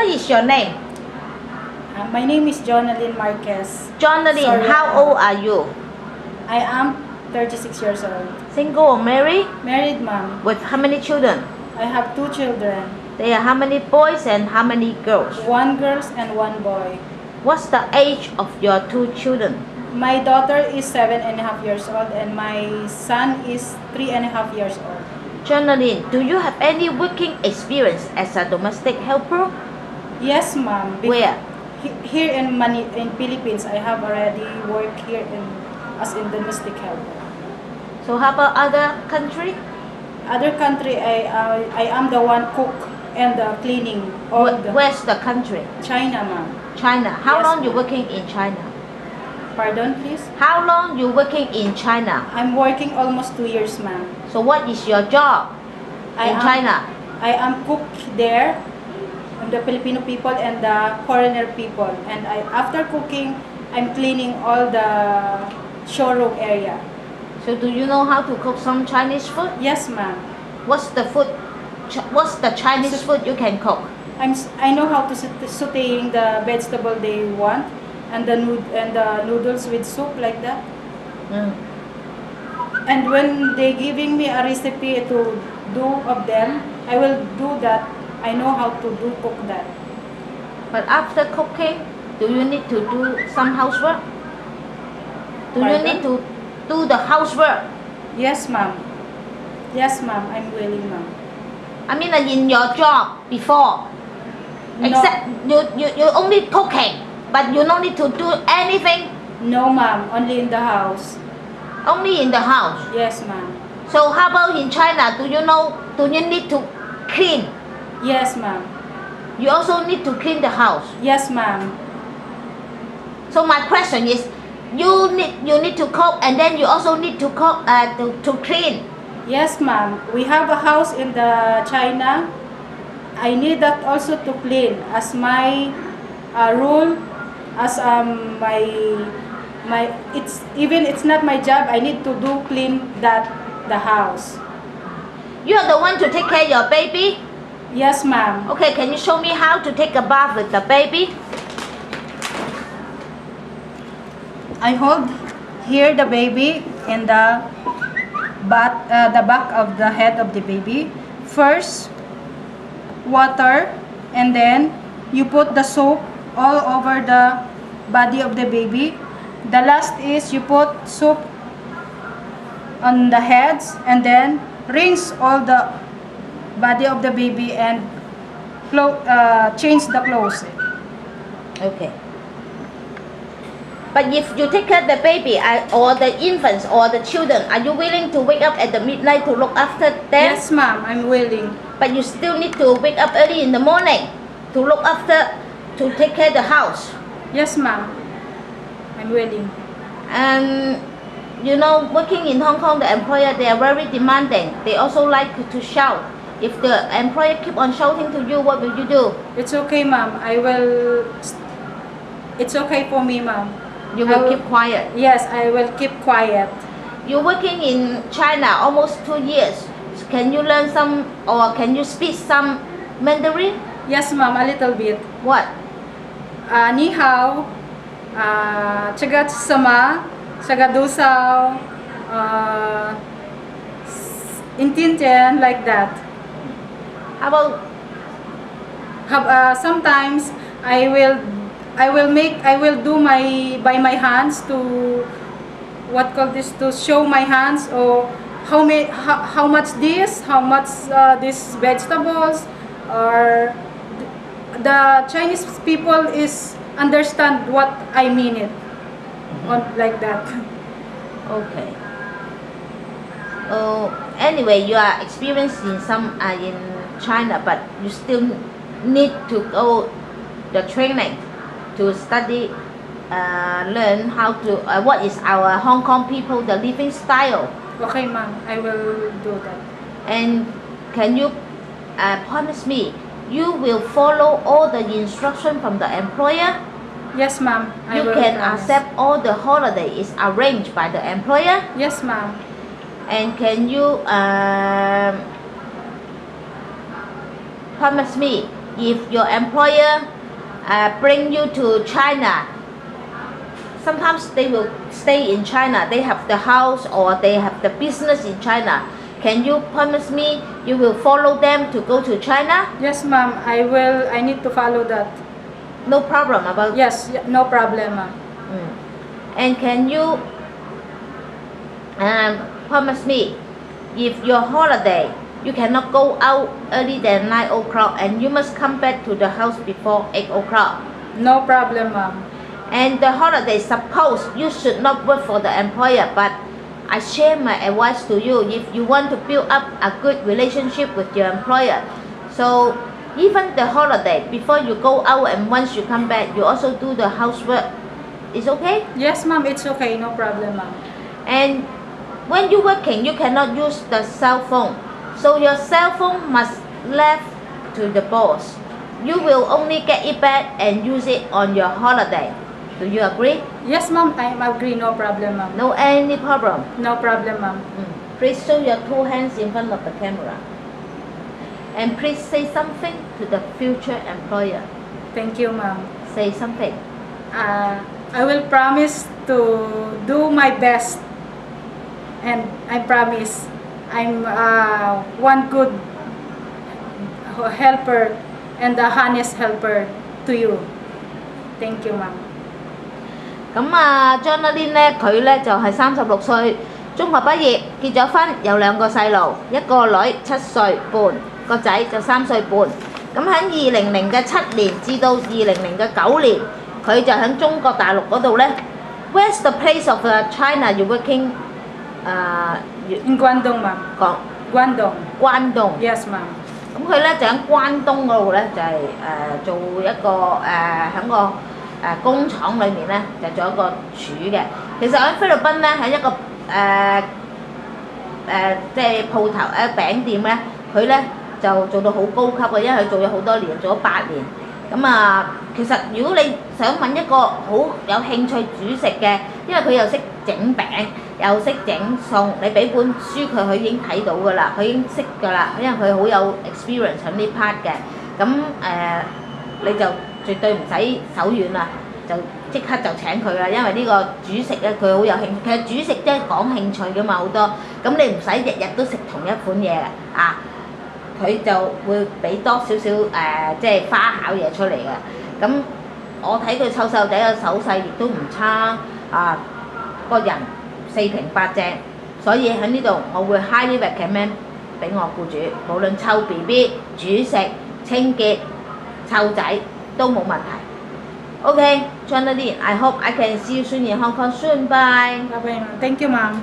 what is your name? My name is Jonalyn Marquez. Jonalyn, Sorry, how old are you? I am 36 years old. Single or married? Married, ma'am. With how many children? I have 2 children. They are how many boys and how many girls? 1 girl and 1 boy. What's the age of your 2 children? My daughter is 7.5 years old and my son is 3.5 years old. Jonalyn, do you have any working experience as a domestic helper? Yes, ma'am. Where? Here in Philippines, I have already worked here as a domestic helper. So how about other country? Other country, I am the one cook and the cleaning. Where's the country? China, ma'am. China. How Yes, long you ma'am. working in China? Pardon, please? How long you working in China? I'm working almost 2 years, ma'am. So what is your job in China? I am cook there, the Filipino people and the foreigner people. And after cooking, I'm cleaning all the showroom area. So do you know how to cook some Chinese food? Yes, ma'am. What's the food? What's the Chinese food you can cook? I know how to sauteing the vegetable they want and the noodles with soup like that. Mm. And when they giving me a recipe to do of them, I will do that. I know how to cook that. But after cooking, do you need to do some housework? Do you need to do the housework? Yes, ma'am. Yes, ma'am. I'm willing, ma'am. I mean, in your job before, No. except you only cooking, but you don't need to do anything. No, ma'am. Only in the house. Only in the house. Yes, ma'am. So how about in China? Do you need to clean? Yes, ma'am. You also need to clean the house. Yes, ma'am. So my question is, you need to cook and then you also need to cook to clean. Yes, ma'am. We have a house in the China. I need that also to clean as my rule, as my it's not my job. I need to do clean the house. You are the one to take care of your baby. Yes, ma'am. Okay, can you show me how to take a bath with the baby? I hold here the baby in the back of the head of the baby. First, water, and then you put the soap all over the body of the baby. The last is you put soap on the heads and then rinse all the body of the baby and change the clothes. Okay. But if you take care of the baby or the infants or the children, are you willing to wake up at the midnight to look after them? Yes, ma'am, I'm willing. But you still need to wake up early in the morning to look after, to take care of the house. Yes, ma'am, I'm willing. And you know, working in Hong Kong, the employer, they are very demanding. They also like to shout. If the employer keep on shouting to you, what will you do? It's okay, ma'am. It's okay for me, ma'am. You will keep quiet. Yes, I will keep quiet. You're working in China almost 2 years. Can you learn some or can you speak some Mandarin? Yes, ma'am, a little bit. What? 你好，这个什么？这个多少？intelligent like that. How about Sometimes I will do by my hands to to show my hands or how much these vegetables or the Chinese people is understand what I mean it like that. okay? Anyway, you are experienced in some in China, but you still need to go the training to study, learn how to what is our Hong Kong people the living style. Okay, ma'am, I will do that. And can you promise me you will follow all the instruction from the employer? Yes, ma'am. You can accept all the holiday is arranged by the employer? Yes, ma'am. And can you promise me if your employer bring you to China, sometimes they will stay in China. They have the house or they have the business in China. Can you promise me you will follow them to go to China? Yes, ma'am. I will. I need to follow that. No problem about. Yes, no problem, ma'am. And can you promise me if your holiday you cannot go out early than 9 o'clock and you must come back to the house before 8 o'clock? No problem, ma'am. And the holiday, suppose you should not work for the employer, but I share my advice to you. If you want to build up a good relationship with your employer, so even the holiday, before you go out and once you come back, you also do the housework. It's okay? Yes, ma'am. It's okay. No problem, ma'am. And when you're working, you cannot use the cell phone. So your cell phone must left to the boss. You will only get it back and use it on your holiday. Do you agree? Yes, ma'am. I agree. No problem, ma'am. No any problem. No problem, ma'am. Please show your two hands in front of the camera. And please say something to the future employer. Thank you, ma'am. Say something. I will promise to do my best, and I promise I'm one good helper and a honest helper to you. Thank you, ma'am. 咁Jonathan 咧，佢咧就係36歲，中學畢業，結咗婚，有2個細路，一個女7歲半，個仔就3歲半。咁喺2007年至到2009年，佢就喺中國大陸嗰度咧。Where's the place of China you working? In Guangdong, ma'am. 講 Guangdong. 關東。Yes, ma'am. 咁佢咧就喺關東嗰度咧，就係做一個喺個工廠裏面咧，就做一個廚嘅。其實喺菲律賓咧，喺一個即係鋪頭餅店咧，佢咧就做到好高級嘅，因為佢做咗好多年，做咗8年。咁其實如果你想揾一個好有興趣煮食嘅，因為佢又識整餅，又識整餸，你俾本書佢，佢已經睇到㗎啦，佢已經識㗎啦，因為佢好有 experience 喺呢 part 嘅。咁你就絕對唔使手軟啦，就即刻就請佢啦，因為呢個煮食咧佢好有興趣。其實煮食即係講興趣㗎嘛，好多。咁你唔使日日都食同一款嘢啊。佢就會俾多少少即係花巧嘢出嚟嘅。咁我睇佢臭細路仔嘅手勢亦都唔差個人4平8正，所以喺呢度我會 highly recommend 俾我僱主，無論湊 BB、煮食、清潔、湊仔都冇問題。Okay, Jonathan, I hope I can see you soon in Hong Kong soon. Bye. Bye, ma'am. Thank you, ma'am.